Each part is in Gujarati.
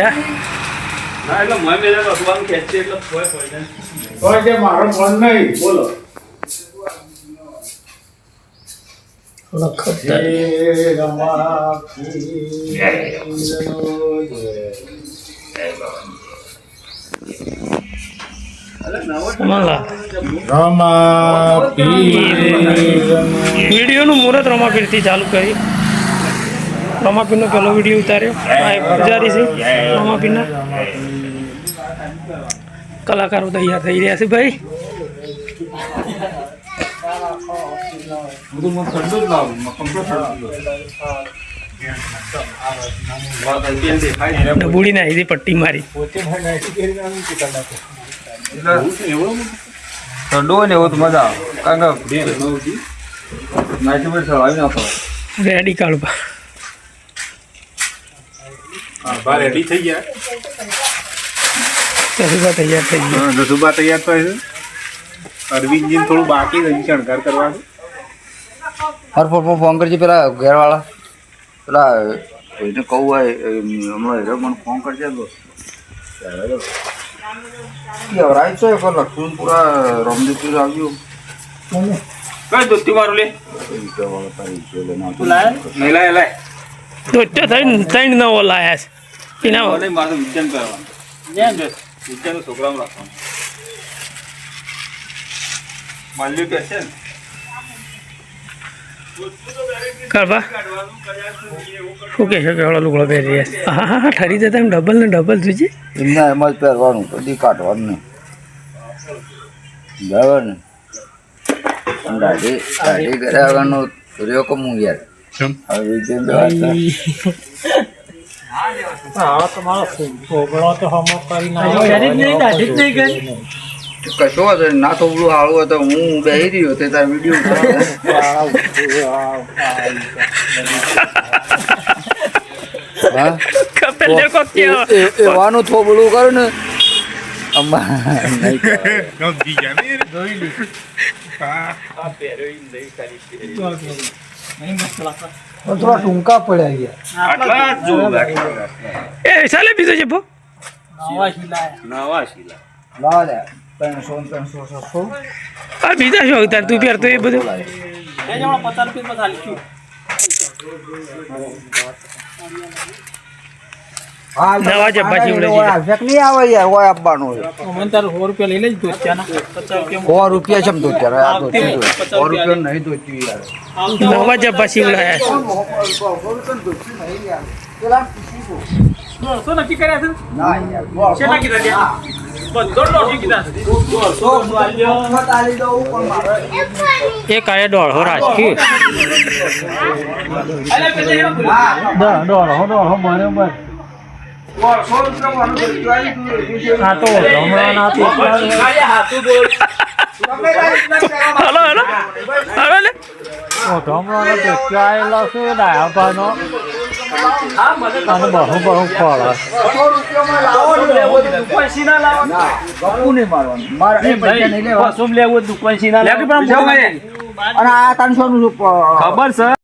ના એટલે મેં મેં અખબાર ખેંચે એટલે હોય કે મારો ફોન નહીં બોલો વિડીયો નું મુહૂર્ત રમાપીર થી ચાલુ કરી રમાપીર નો પેલો વિડીયો ઉતાર્યો આ એક પૂજારી છે રમાપીર ના કલાકારો તૈયાર થઈ રહ્યા છે ભાઈ બુડી નાખી હતી પટ્ટી મારી ઠંડો હોય ને એવો તો મજા આવે કારણ કે નાઇટી પર ચલાવી નાખો રેડી કાઢવા રેડી થઈ ગયા જસુબા તૈયાર થઈ ગયા જસુબા તૈયાર થાય છે અરવિંદજી થોડું બાકી રહી શણગાર કરવાનું હર ફોન કરજે પેલા ઘેરવાળા પેલા કોઈને કહું હોય હમણાં હેરો મને ફોન કરજે રાઈટ છે પણ લક્ષ્મણ પૂરા રમદેપુર આવ્યું કઈ દોસ્તી મારું લે નહીં લાય દોસ્તો ત્રણ નવો લાયા છે એના મારું વિજ્ઞાન કરવાનું વિજ્ઞાન છોકરામાં રાખવાનું માલ્યું કે છે ને કરવા શું કે છે કે હળો લુગડો પહેરી રહ્યા હા હા ઠરી જતા એમ ડબલ ને ડબલ જોજે એમના એમ જ પહેરવાનું કદી કાઢવાનું નહીં બરાબર ને દાઢી કર્યા વગરનો રહ્યો કમું યાર હવે કશો હતો ના થોડું હાળું હતો હું બેસી રહ્યો તે તાર વિડીયો એવાનું થોબડું કરું ને થોડા ટૂંકા પડ્યા ગયા એ ચાલે બીજો છે ભો નવા આ બીજા શું અવતાર તું પહેરતો એ બધું નવા જબ્બા ચીવડે નહીં આવે યાર હોય આપવાનું ₹100 લઈ લેજો 100 રૂપિયા છે તો ત્યારે 100 રૂપિયા નહીં દોચ્યું યાર નવા જબ્બા ચીવડાયા શું નક્કી કર્યા છે ના યાર કેટલા કીધા ત્યાં એક આયા દોઢો રાખી હલો હલો હલો લે ખબર છે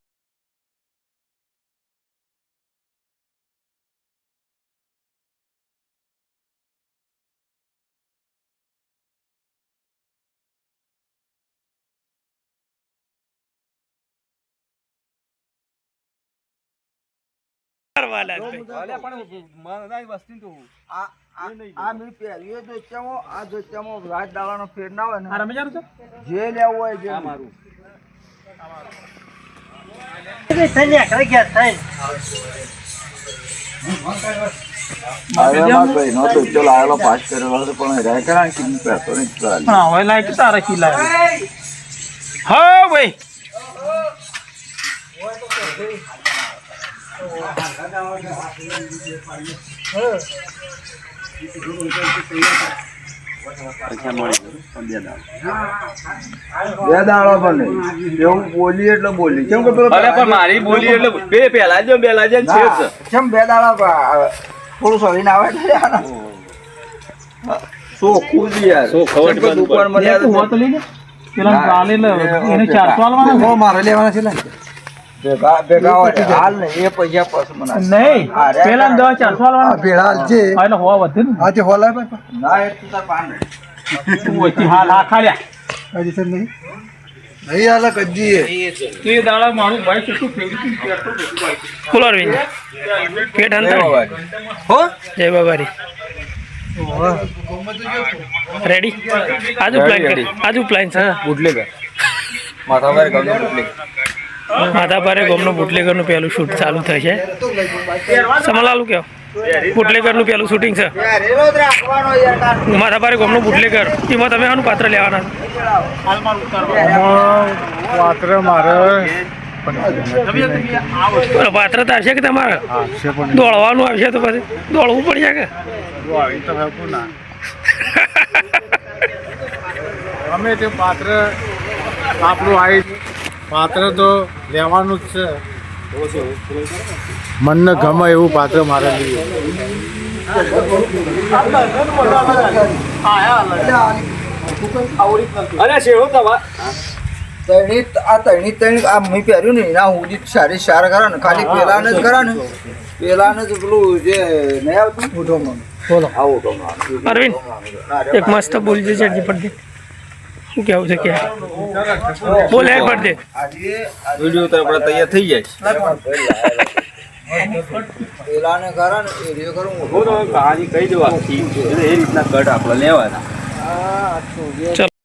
ફેર ના હોય જે લેવું હોય જે મારું પાસ કરેલો પણ તારા કિલ્લા હા ભાઈ બે દાડો પણ એવું બોલી એટલે બોલી કેમ કે મારી બોલી એટલે બે પેલા જ છે કેમ બે દાડા થોડું સળીને આવે શું ખુદ યાર દુકાન મળ્યા પેલા ચાલે એને 400 આલવાના મારે લેવાના છે ભેગા હોય હાલ ને એ પૈસા પછી મને નહીં પેલા 10 400 આ ભેળા છે એટલે હોવા વધે ને આજે હોલાય ભાઈ ના એ તું તાર પાન ને તું ઓછી હાલ આ ખાલ્યા હજી સર નહીં નહીં હાલ કજી તું એ દાડા મારું ભાઈ કેટલું ફેવરિટ બોલો અરવિંદ પેટ અંતર હો જય બાબારી રેડી આજુ પ્લાન કર આજુ પ્લાન છે બુટલેગર માથા પર ગમે બુટલેગર માથા પારે ગોમનો બુટલેગરનું પહેલું શૂટ ચાલુ થશે સમલાલુ કેવો બુટલેગરનું પહેલું શૂટિંગ છે માથા પારે ગોમનો બુટલેગર એમાં તમે આનું પાત્ર લેવાના પાત્ર મારે પાત્ર તો આવશે કે તમારે દોડવાનું આવશે તો પછી દોડવું પડશે કે અમે તે પાત્ર આપણું આવી પાત્ર તો લેવાનું જ છે મનને ગમે એવું પાત્ર મારે લઈએ ત્રણી આ મેં પહેર્યું ને એના સુધી સારી સાર કરા ને ખાલી પેલાને જ કરા ને પેલાને જ પેલું જે નહીં આવતું બોલો આવું અરવિંદ એક મસ્ત બોલજે ચડજી પડતી શું કેવું છે કે બોલ એક પડતી વિડીયો તો આપણે તૈયાર થઈ જાય પેલાને કરા ને એ રીયો કરું કહાની કહી દેવા એ રીતના કટ આપણે લેવાના ચલો